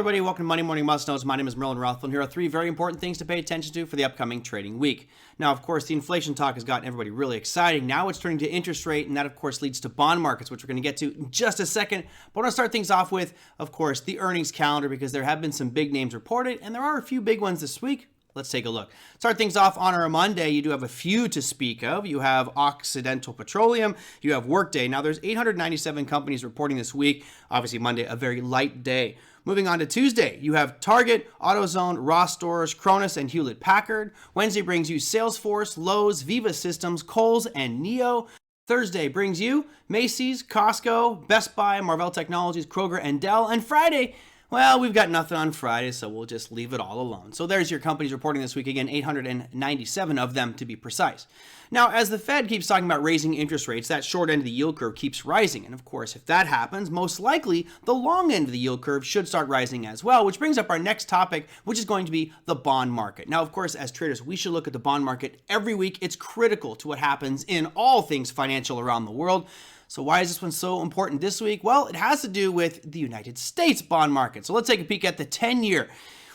everybody. Welcome to Monday Morning Must Knows. My name is Merlin Rothfield, and here are three very important things to pay attention to for the upcoming trading week. Now, of course, the inflation talk has gotten everybody really excited. Now it's turning to interest rate, and that, of course, leads to bond markets, which we're going to get to in just a second. But I want to start things off with, of course, the earnings calendar, because there have been some big names reported, and there are a few big ones this week. Let's take a look. Start things off on our Monday. You do have a few to speak of. You have Occidental Petroleum. You have Workday. Now, there's 897 companies reporting this week. Obviously, Monday, a very light day. Moving on to Tuesday, you have Target, AutoZone, Ross Stores, Kronos, and Hewlett-Packard. Wednesday brings you Salesforce, Lowe's, Viva Systems, Kohl's, and Neo. Thursday brings you Macy's, Costco, Best Buy, Marvell Technologies, Kroger, and Dell. And Friday, well, we've got nothing on Friday, so we'll just leave it all alone. So there's your companies reporting this week. Again, 897 of them to be precise. Now, as the Fed keeps talking about raising interest rates, that short end of the yield curve keeps rising. And of course, if that happens, most likely the long end of the yield curve should start rising as well, which brings up our next topic, which is going to be the bond market. Now, of course, as traders, we should look at the bond market every week. It's critical to what happens in all things financial around the world. So why is this one so important this week? Well, it has to do with the United States bond market. So let's take a peek at the 10-year.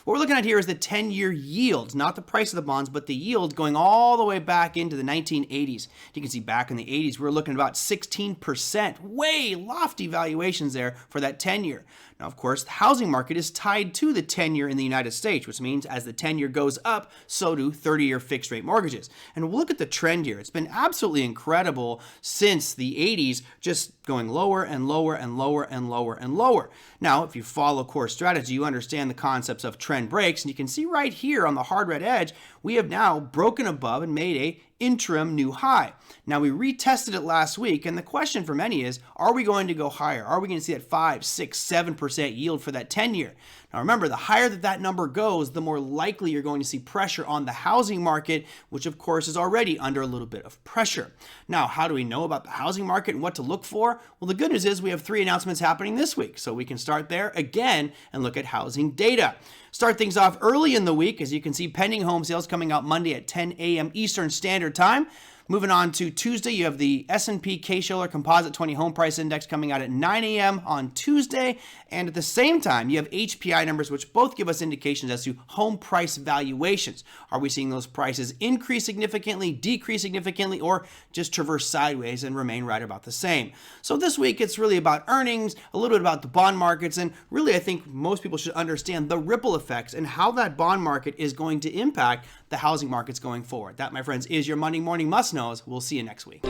What we're looking at here is the 10-year yield, not the price of the bonds, but the yield going all the way back into the 1980s. You can see back in the 80s, we were looking at about 16%, way lofty valuations there for that 10-year. Now, of course, the housing market is tied to the 10-year in the United States, which means as the 10-year goes up, so do 30-year fixed rate mortgages. And we'll look at the trend here. It's been absolutely incredible since the 80s, just going lower and lower and lower and lower and lower. Now, if you follow core strategy, you understand the concepts of trend breaks, and you can see right here on the hard red edge, we have now broken above and made a interim new high. Now, we retested it last week, and the question for many is, are we going to go higher? Are we going to see that 5, 6, 7% yield for that 10-year? Now, remember, the higher that number goes, the more likely you're going to see pressure on the housing market, which, of course, is already under a little bit of pressure. Now, how do we know about the housing market and what to look for? Well, the good news is we have 3 announcements happening this week, so we can start there again and look at housing data. Start things off early in the week. As you can see, pending home sales coming out Monday at 10 a.m. Eastern Standard Time. Moving on to Tuesday, you have the S&P Case-Shiller Composite 20 Home Price Index coming out at 9 a.m. on Tuesday. And at the same time, you have HPI numbers, which both give us indications as to home price valuations. Are we seeing those prices increase significantly, decrease significantly, or just traverse sideways and remain right about the same? So this week, it's really about earnings, a little bit about the bond markets, and really, I think most people should understand the ripple effects and how that bond market is going to impact the housing markets going forward. That, my friends, is your Monday Morning Must Knows. We'll see you next week.